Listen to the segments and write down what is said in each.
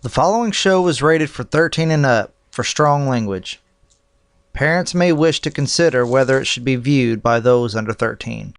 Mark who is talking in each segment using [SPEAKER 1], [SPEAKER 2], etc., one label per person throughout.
[SPEAKER 1] The following show was rated for 13 and up for strong language. Parents may wish to consider whether it should be viewed by those under 13.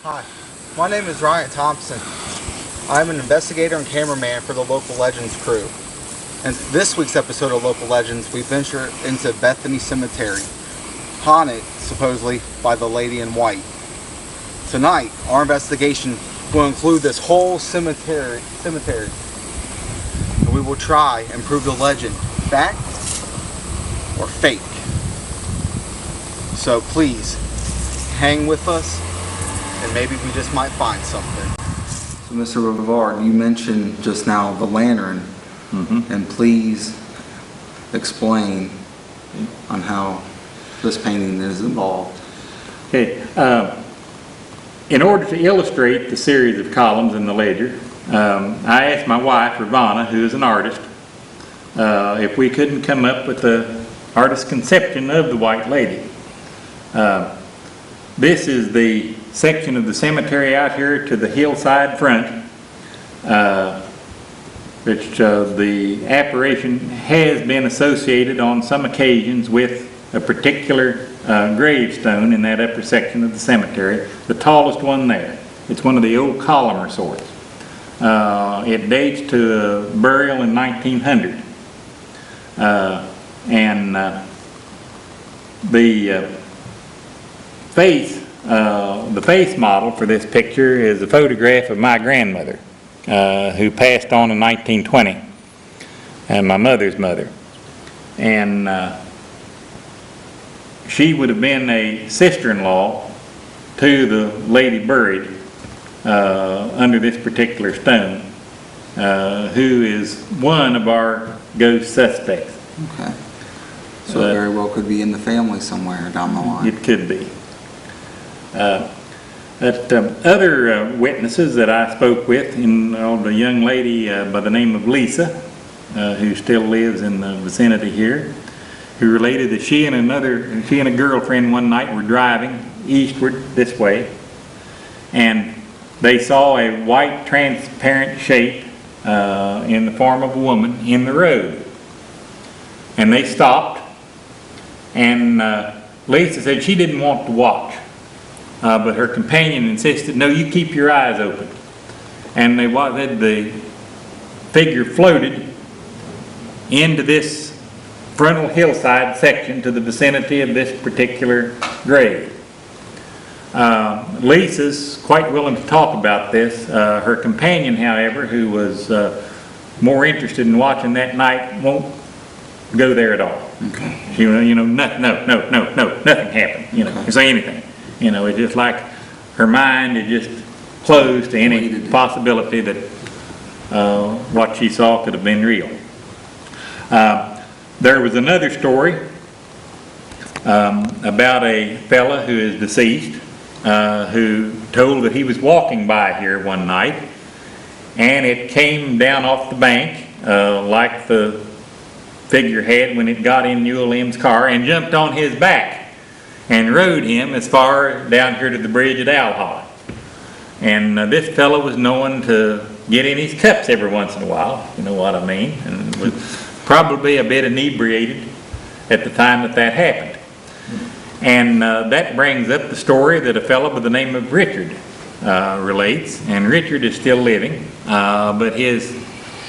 [SPEAKER 2] Hi, my name is Ryan Thompson. I'm an investigator and cameraman for the Local Legends crew. And this week's episode of Local Legends, we venture into Bethany Cemetery, haunted supposedly by the Lady in White. Tonight, our investigation will include this whole cemetery, and we will try and prove the legend fact or fake. So please, hang with us, and maybe we just might find something. So Mr. Rivard, you mentioned just now the lantern, and please explain on how this painting is involved.
[SPEAKER 3] Okay, in order to illustrate the series of columns in the ledger, I asked my wife, Ravana, who is an artist, if we couldn't come up with the artist's conception of the White Lady. This is the section of the cemetery out here to the hillside front, which the apparition has been associated on some occasions with a particular gravestone in that upper section of the cemetery, the tallest one there. It's one of the old columnar sorts. It dates to a burial in 1900. The face model for this picture is a photograph of my grandmother, who passed on in 1920, and my mother's mother. And she would have been a sister-in-law to the lady buried under this particular stone, who is one of our ghost suspects.
[SPEAKER 2] Okay. So it very well could be in the family somewhere down the line.
[SPEAKER 3] It could be. Other witnesses that I spoke with, the young lady by the name of Lisa, who still lives in the vicinity here, who related that she and a girlfriend one night were driving eastward this way, and they saw a white transparent shape in the form of a woman in the road. And they stopped, and Lisa said she didn't want to watch. But her companion insisted, no, you keep your eyes open. And the figure floated into this frontal hillside section to the vicinity of this particular grave. Lisa's quite willing to talk about this. Her companion, however, who was more interested in watching that night, won't go there at all.
[SPEAKER 2] Okay.
[SPEAKER 3] She, nothing happened.
[SPEAKER 2] Okay.
[SPEAKER 3] Say anything. It's just like her mind had just closed to any possibility that what she saw could have been real. There was another story about a fella who is deceased, who told that he was walking by here one night, and it came down off the bank like the figure had when it got in Newell M's car, and jumped on his back and rode him as far down here to the bridge at Owl Hollow. And this fellow was known to get in his cups every once in a while, you know what I mean, and was probably a bit inebriated at the time that happened. And that brings up the story that a fellow by the name of Richard relates, and Richard is still living, but his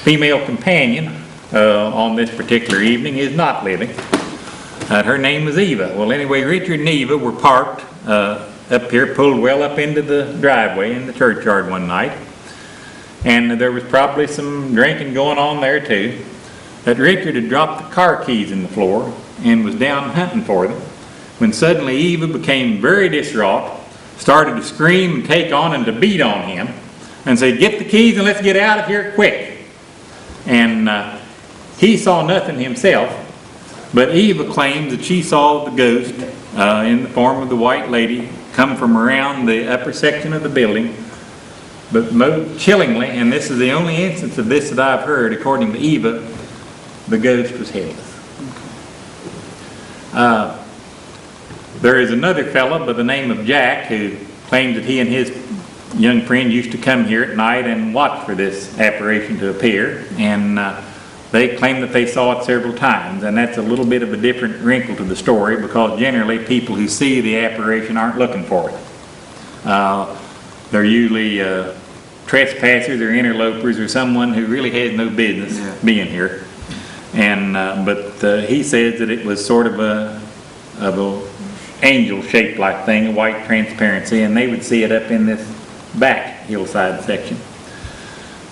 [SPEAKER 3] female companion on this particular evening is not living. Her name was Eva. Well, anyway, Richard and Eva were parked up here, pulled well up into the driveway in the churchyard one night. And there was probably some drinking going on there too. That Richard had dropped the car keys in the floor and was down hunting for them, when suddenly Eva became very distraught, started to scream and take on and to beat on him, and said, "Get the keys and let's get out of here quick." And he saw nothing himself, but Eva claimed that she saw the ghost in the form of the white lady come from around the upper section of the building. But most chillingly, and this is the only instance of this that I've heard, according to Eva, the ghost was headless. There is another fellow by the name of Jack who claims that he and his young friend used to come here at night and watch for this apparition to appear, and they claim that they saw it several times, and that's a little bit of a different wrinkle to the story, because generally people who see the apparition aren't looking for it. They're usually trespassers or interlopers or someone who really has no business being here. And but he says that it was sort of a angel-shaped like thing, a white transparency, and they would see it up in this back hillside section.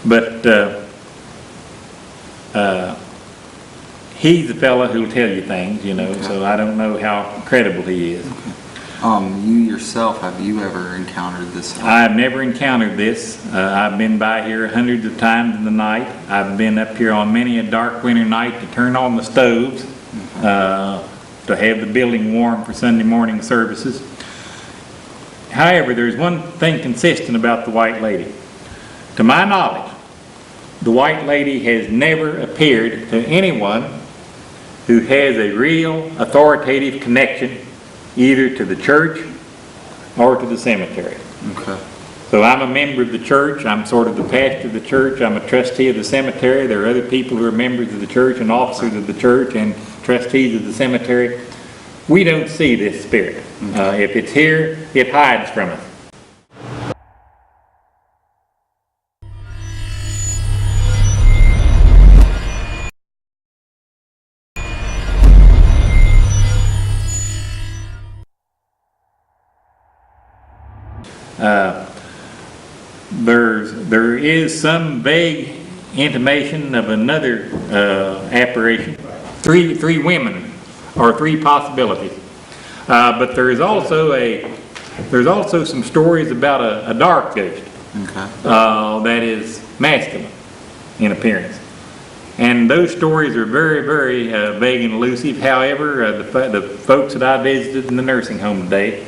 [SPEAKER 3] But he's the fella who'll tell you things, you know, so I don't know how credible he is.
[SPEAKER 4] You yourself, have you ever encountered this?
[SPEAKER 3] I've never encountered this. I've been by here hundreds of times in the night. I've been up here on many a dark winter night to turn on the stoves, to have the building warm for Sunday morning services. However, there's one thing consistent about the White Lady. To my knowledge, the White Lady has never appeared to anyone who has a real authoritative connection either to the church or to the cemetery.
[SPEAKER 4] Okay.
[SPEAKER 3] So I'm a member of the church. I'm sort of the pastor of the church. I'm a trustee of the cemetery. There are other people who are members of the church and officers of the church and trustees of the cemetery. We don't see this spirit. If it's here, it hides from us. There is some vague intimation of another apparition. Three women, or three possibilities. But there is also some stories about a dark ghost that is masculine in appearance. And those stories are very, very vague and elusive. However, the folks that I visited in the nursing home today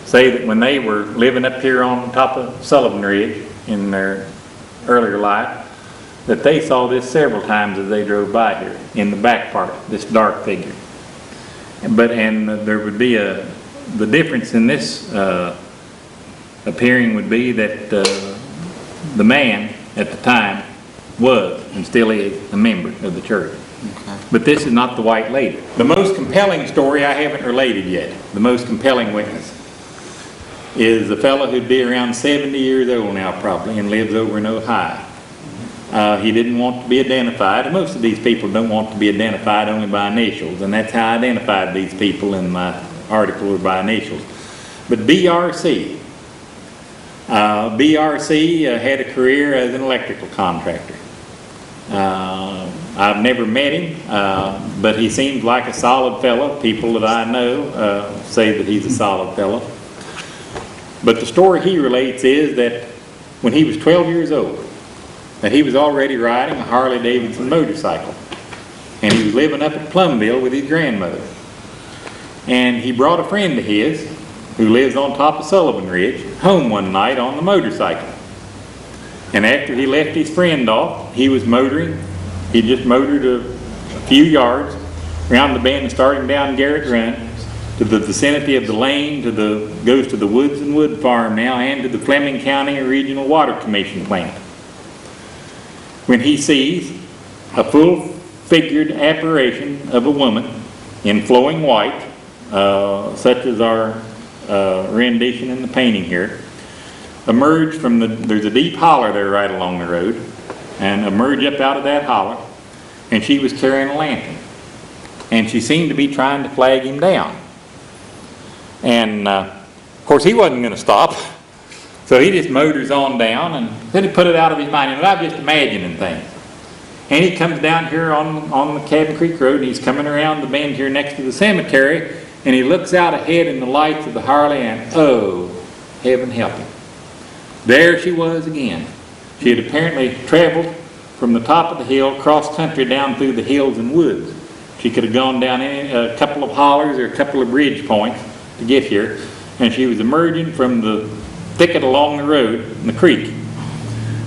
[SPEAKER 3] say that when they were living up here on top of Sullivan Ridge in their earlier life, that they saw this several times as they drove by here in the back part, this dark figure. And there would be the difference in this appearing would be that the man at the time was and still is a member of the church. But this is not the White Lady. The most compelling story I haven't related yet, the most compelling witness, is a fellow who'd be around 70 years old now probably and lives over in Ohio. He didn't want to be identified. Most of these people don't want to be identified only by initials, and that's how I identified these people in my article, by initials. But BRC had a career as an electrical contractor. I've never met him, but he seems like a solid fellow. People that I know say that he's a solid fellow. But the story he relates is that when he was 12 years old, that he was already riding a Harley-Davidson motorcycle. And he was living up at Plumville with his grandmother. And he brought a friend of his, who lives on top of Sullivan Ridge, home one night on the motorcycle. And after he left his friend off, he was motoring. He just motored a few yards around the bend and starting down Garrett Run to the vicinity of the lane, goes to the Woods and Wood Farm now, and to the Fleming County Regional Water Commission plant. When he sees a full-figured apparition of a woman in flowing white, such as our rendition in the painting here, emerge from there's a deep holler there right along the road, and emerge up out of that holler, and she was carrying a lantern. And she seemed to be trying to flag him down. And of course he wasn't going to stop. So he just motors on down, and then he put it out of his mind. And I'm just imagining things. And he comes down here on the Cabin Creek Road, and he's coming around the bend here next to the cemetery, and he looks out ahead in the lights of the Harley, and oh, heaven help him. There she was again. She had apparently traveled from the top of the hill, cross country down through the hills and woods. She could have gone down a couple of hollers or a couple of bridge points to get here, and she was emerging from the thicket along the road in the creek.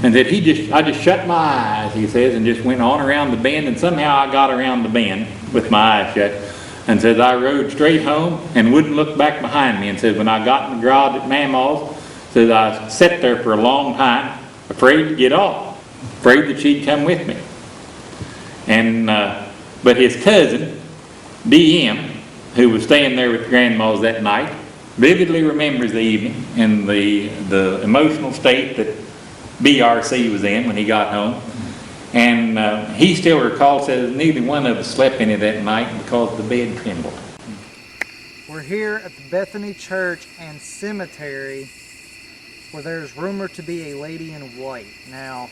[SPEAKER 3] And that I just shut my eyes, he says, and just went on around the bend, and somehow I got around the bend with my eyes shut, and says I rode straight home and wouldn't look back behind me, and says when I got in the garage at Mamaw's, says I sat there for a long time, afraid to get off, afraid that she'd come with me. And but his cousin, D.M., who was staying there with grandmas that night, vividly remembers the evening and the emotional state that BRC was in when he got home. And he still recalls, says neither one of us slept any that night because the bed trembled.
[SPEAKER 1] We're here at the Bethany Church and Cemetery, where there's rumored to be a lady in white. Now,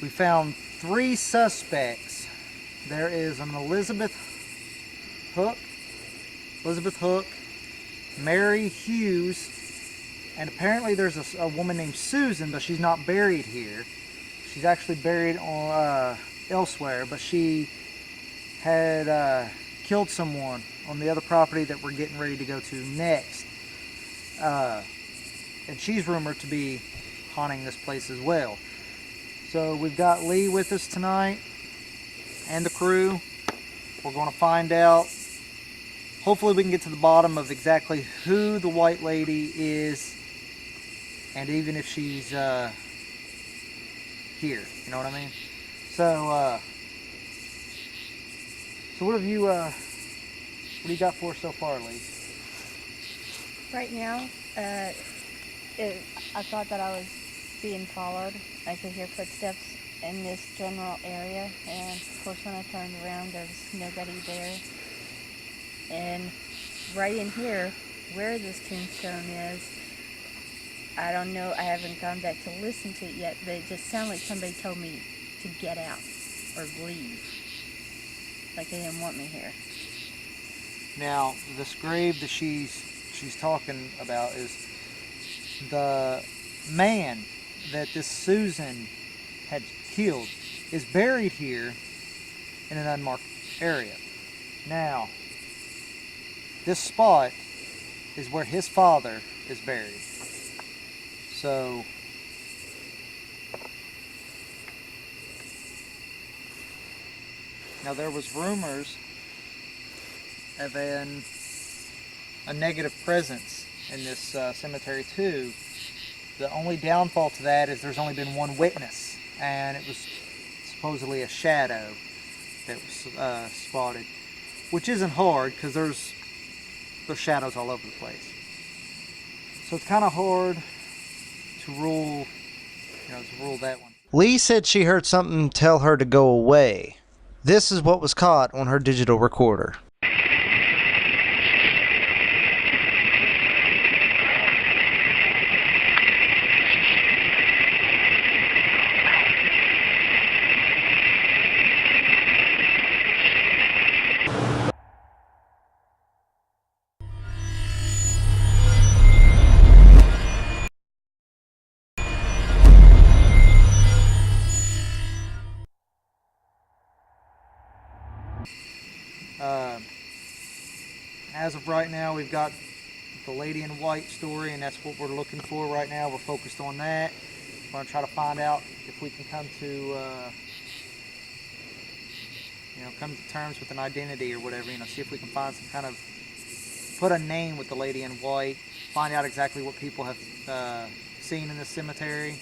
[SPEAKER 1] we found 3 suspects. There is an Elizabeth Hook, Mary Hughes, and apparently there's a woman named Susan, but she's not buried here. She's actually buried on elsewhere, but she had killed someone on the other property that we're getting ready to go to next. And she's rumored to be haunting this place as well. So we've got Lee with us tonight and the crew. We're going to find out. Hopefully we can get to the bottom of exactly who the white lady is, and even if she's here, you know what I mean? So what have you what do you got for us so far, Lee?
[SPEAKER 5] Right now, I thought that I was being followed. I could hear footsteps in this general area, and of course when I turned around there was nobody there. And right in here, where this tombstone is, I don't know, I haven't gone back to listen to it yet, but it just sounded like somebody told me to get out or leave. Like they didn't want me here.
[SPEAKER 1] Now, this grave that she's talking about is the man that this Susan had killed is buried here in an unmarked area. Now, this spot is where his father is buried. So, now there was rumors of a negative presence in this cemetery too. The only downfall to that is there's only been one witness, and it was supposedly a shadow that was spotted, which isn't hard because there's shadows all over the place. So it's kind of hard to rule that one. Lee said she heard something tell her to go away. This is what was caught on her digital recorder. As of right now, we've got the lady in white story, and that's what we're looking for right now. We're focused on that. We're going to try to find out if we can come to come to terms with an identity or whatever, see if we can find some kind of, put a name with the lady in white, find out exactly what people have seen in this cemetery,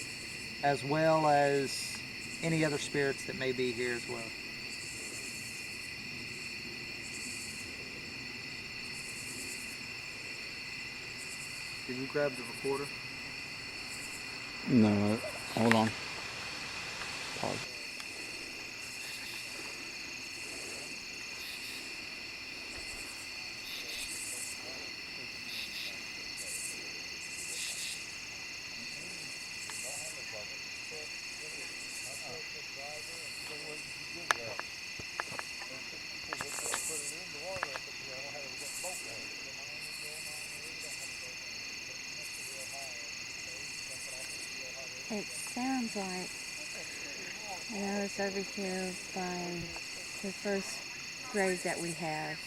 [SPEAKER 1] as well as any other spirits that may be here as well. Did you grab the recorder?
[SPEAKER 4] No, hold on. Pause.
[SPEAKER 5] sounds like. And I was over here by the first grave that we have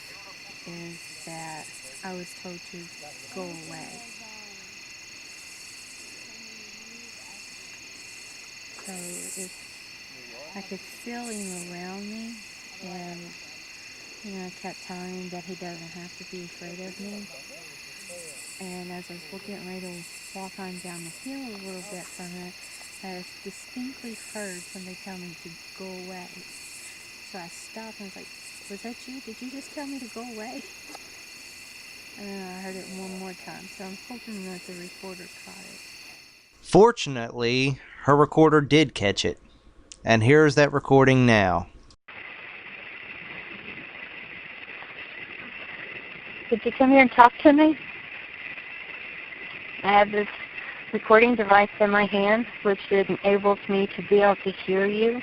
[SPEAKER 5] is that I was told to go away. So if I could feel him around me, and I kept telling him that he doesn't have to be afraid of me. And as I was getting ready to walk on down the hill a little bit from it, I distinctly heard somebody tell me to go away. So I stopped and was like, was that you? Did you just tell me to go away? And then I heard it one more time. So I'm hoping that the recorder caught it.
[SPEAKER 6] Fortunately, her recorder did catch it. And here's that recording now.
[SPEAKER 5] Did you come here and talk to me? I have this recording device in my hand, which enables me to be able to hear you.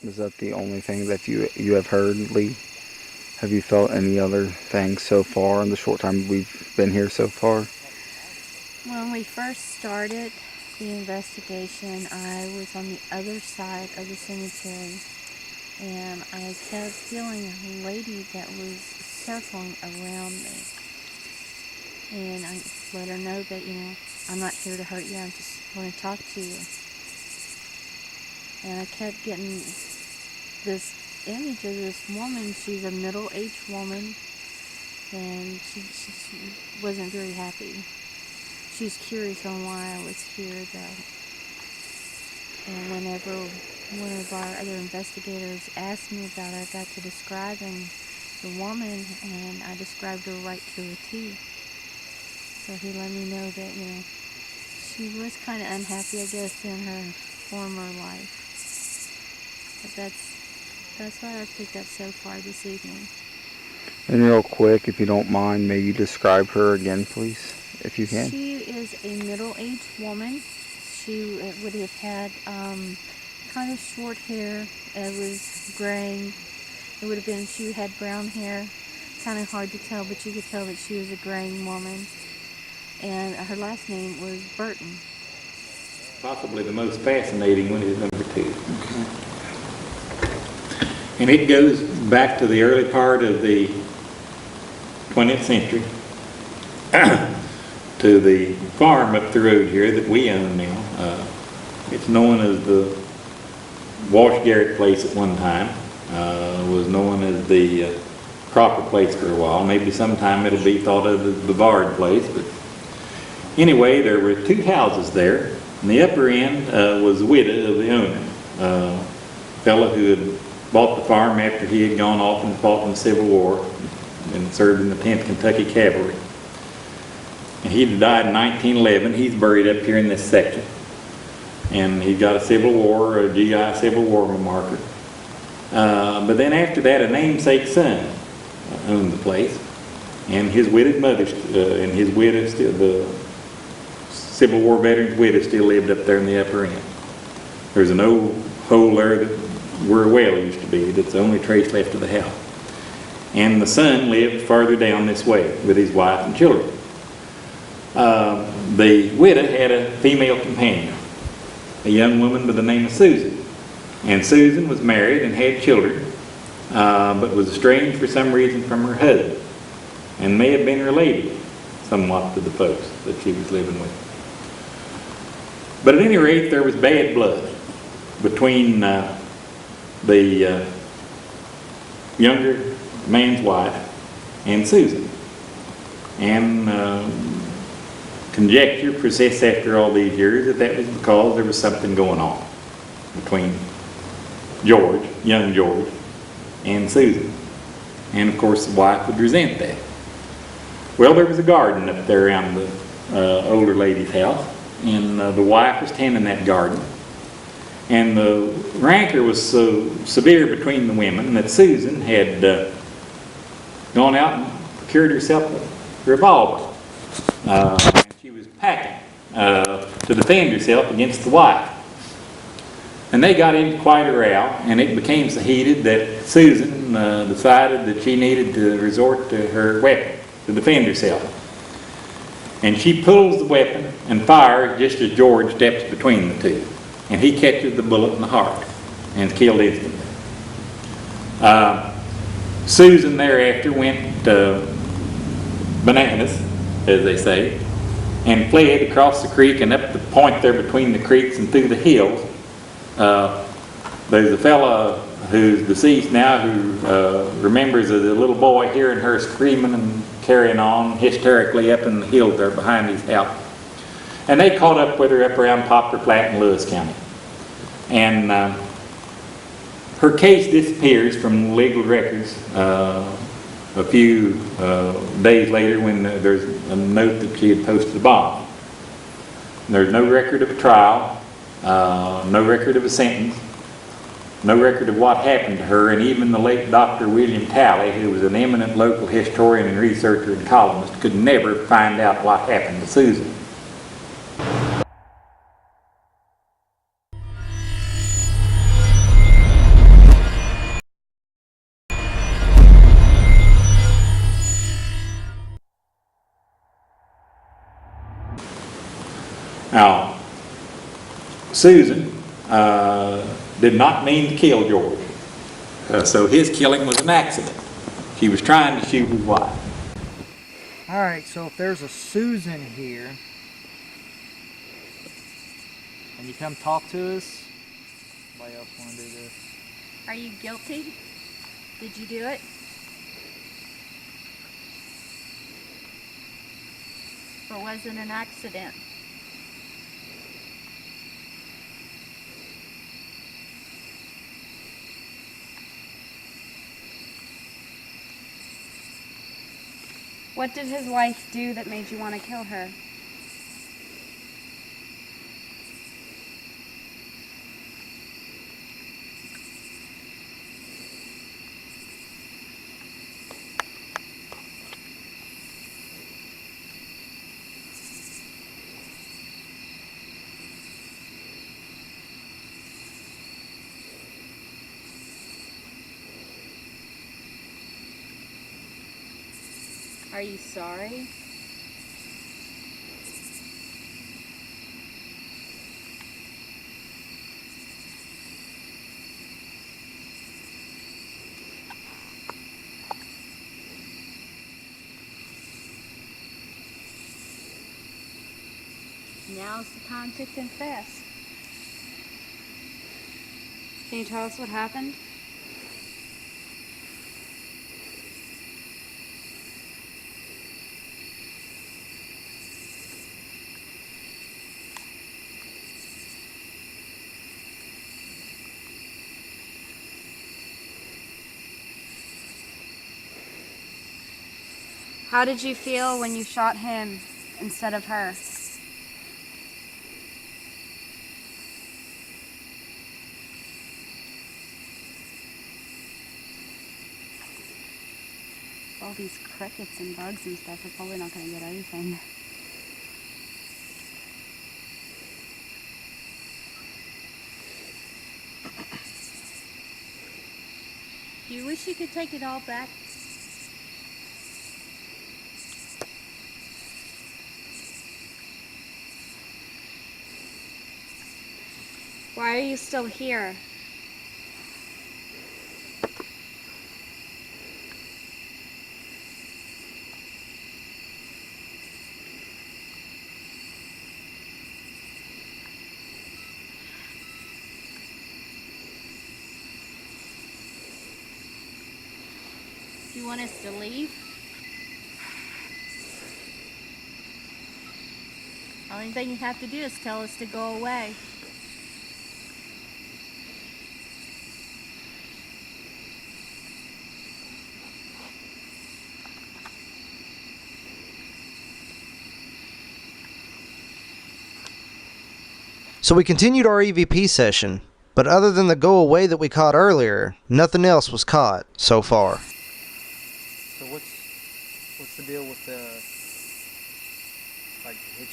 [SPEAKER 2] Is that the only thing that you have heard, Lee? Have you felt any other things so far in the short time we've been here so far?
[SPEAKER 5] When we first started the investigation, I was on the other side of the cemetery, and I kept feeling a lady that was circling around me. And I let her know that, I'm not here to hurt you, I just want to talk to you. And I kept getting this image of this woman. She's a middle-aged woman, and she wasn't very happy. She was curious on why I was here, though. And whenever one of our other investigators asked me about her, I got to describing the woman, and I described her right to a T. So he let me know that, she was kind of unhappy, I guess, in her former life. But that's what I've picked up so far this evening.
[SPEAKER 2] And real quick, if you don't mind, may you describe her again, please, if you can?
[SPEAKER 5] She is a middle-aged woman. She would have had kind of short hair. It was gray. It would have been, she had brown hair. Kind of hard to tell, but you could tell that she was a graying woman. And her last name was Burton.
[SPEAKER 3] Possibly the most fascinating one is number 2. Okay. And it goes back to the early part of the 20th century to the farm up the road here that we own now. It's known as the Wash Garrett place at one time. Was known as the Cropper place for a while. Maybe sometime it'll be thought of as the Bard place. But anyway, there were 2 houses there. And the upper end was the widow of the owner, a fellow who had bought the farm after he had gone off and fought in the Civil War and served in the 10th Kentucky Cavalry. And he died in 1911. He's buried up here in this section. And he got a GI Civil War marker. But then after that, a namesake son owned the place. And his widowed mother, and his widow, the Civil War veteran's widow, still lived up there in the upper end. There's an old hole there where a well used to be. That's the only trace left of the house. And the son lived farther down this way with his wife and children. The widow had a female companion, a young woman by the name of Susan. And Susan was married and had children, but was estranged for some reason from her husband, and may have been related somewhat to the folks that she was living with. But at any rate, there was bad blood between the younger man's wife and Susan. And conjecture persists after all these years that was because there was something going on between young George, and Susan. And of course the wife would resent that. Well, there was a garden up there around the older lady's house, and the wife was tending that garden. And the rancor was so severe between the women that Susan had gone out and procured herself a revolver. And she was packing to to defend herself against the wife. And they got into quite a row, and it became so heated that Susan decided that she needed to resort to her weapon to defend herself. And she pulls the weapon and fires just as George steps between the two. And he catches the bullet in the heart and is killed instantly. Susan thereafter went bananas, as they say, and fled across the creek and up the point there between the creeks and through the hills. There's a fella who's deceased now who remembers the little boy hearing her screaming and carrying on hysterically up in the hills there behind his house. And they caught up with her up around Poplar Flat in Lewis County. And her case disappears from legal records a few days later when there's a note that she had posted a bond. There's no record of a trial, no record of a sentence, no record of what happened to her, and even the late Dr. William Talley, who was an eminent local historian and researcher and columnist, could never find out what happened to Susan. Now, Susan did not mean to kill George, so his killing was an accident. She was trying to shoot his wife.
[SPEAKER 1] Alright, so if there's a Susan here, can you come talk to us? Anybody else want to do this?
[SPEAKER 5] Are you guilty? Did you do it? Or was it an accident? What did his wife do that made you want to kill her? Are you sorry? Now's the time to confess. Can you tell us what happened? How did you feel when you shot him instead of her? All these crickets and bugs and stuff are probably not going to get anything. Do you wish you could take it all back? Why are you still here? Do you want us to leave? Only thing you have to do is tell us to go away.
[SPEAKER 6] So we continued our EVP session, but other than the go away that we caught earlier, nothing else was caught so far.
[SPEAKER 1] So what's the deal with the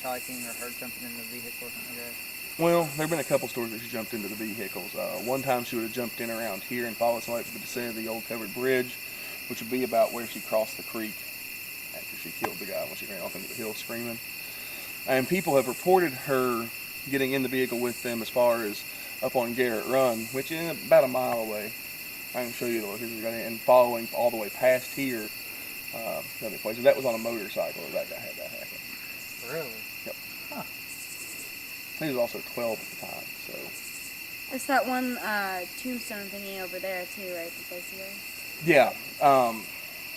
[SPEAKER 1] hitchhiking or her jumping in the vehicle or something like that?
[SPEAKER 7] Well, there have been a couple stories that she jumped into the vehicles. One time she would have jumped in around here and followed somebody to the descent of the old covered bridge, which would be about where she crossed the creek after she killed the guy when she ran off into the hill screaming. And people have reported her getting in the vehicle with them as far as up on Garrett Run, which is about a mile away. I can show you the location, and following all the way past here, other places. That was on a motorcycle that guy had that happen.
[SPEAKER 1] Really?
[SPEAKER 7] Yep.
[SPEAKER 1] Huh.
[SPEAKER 7] He was also 12 at the time, so.
[SPEAKER 5] It's that one tombstone thingy over there too, right? That they see her?
[SPEAKER 7] Yeah.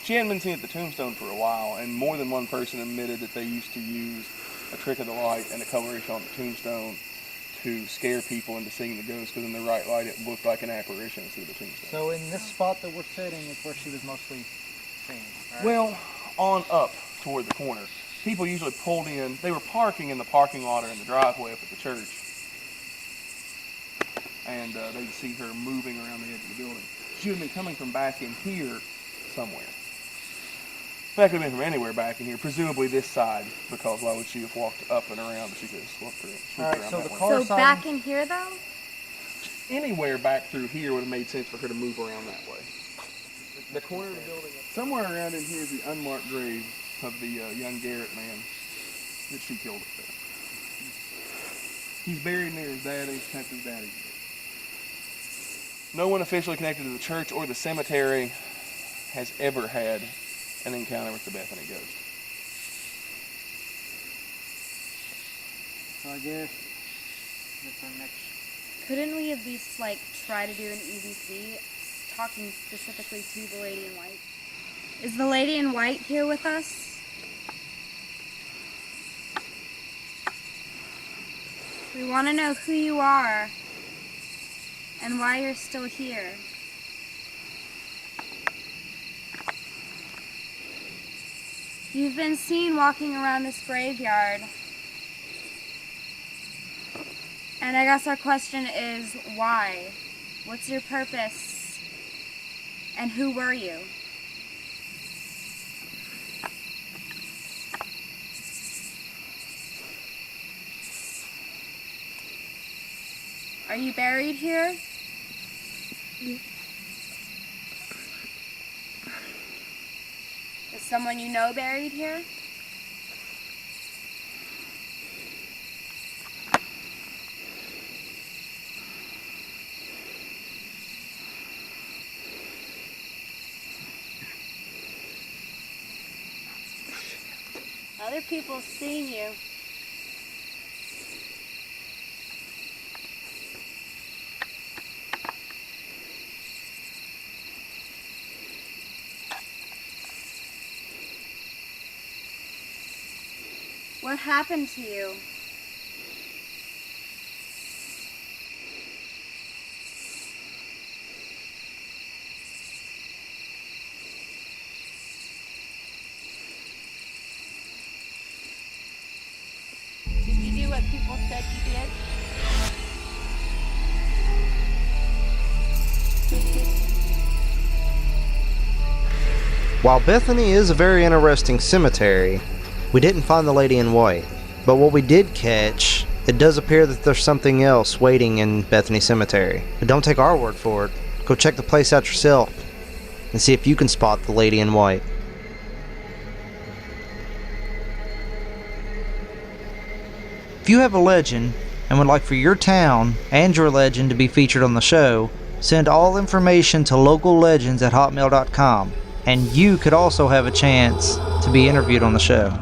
[SPEAKER 7] She hadn't been seen at the tombstone for a while, and more than one person admitted that they used to use a trick of the light and a coloration on the tombstone to scare people into seeing the ghost, because in the right light it looked like an apparition instead of a tombstone.
[SPEAKER 1] So in this spot that we're sitting is where she was mostly seen, right?
[SPEAKER 7] Well, on up toward the corner. People usually pulled in. They were parking in the parking lot or in the driveway up at the church. And they'd see her moving around the edge of the building. She would have been coming from back in here somewhere. That could have been from anywhere back in here, presumably this side, because why would she have walked up and around if she could have swooped around
[SPEAKER 1] Alright, so
[SPEAKER 7] that
[SPEAKER 1] the
[SPEAKER 7] way?
[SPEAKER 1] car-
[SPEAKER 5] So back in here though?
[SPEAKER 7] Anywhere back through here would have made sense for her to move around that way. The corner of the building, somewhere around in here is the unmarked grave of the young Garrett man that she killed up there. He's buried near his dad, and he's kept his daddy. No one officially connected to the church or the cemetery has ever had an encounter with the Bethany ghost.
[SPEAKER 1] So I guess that's our next.
[SPEAKER 5] Couldn't we at least like try to do an EVP talking specifically to the lady in white? Is the lady in white here with us? We want to know who you are and why you're still here. You've been seen walking around this graveyard. And I guess our question is why? What's your purpose? And who were you? Are you buried here? Is someone you know buried here? Other people have seen you. What happened to you? Did you do what people said you did?
[SPEAKER 6] While Bethany is a very interesting cemetery, we didn't find the lady in white. But what we did catch, it does appear that there's something else waiting in Bethany Cemetery. But don't take our word for it. Go check the place out yourself and see if you can spot the lady in white. If you have a legend and would like for your town and your legend to be featured on the show, send all information to locallegends@hotmail.com, and you could also have a chance to be interviewed on the show.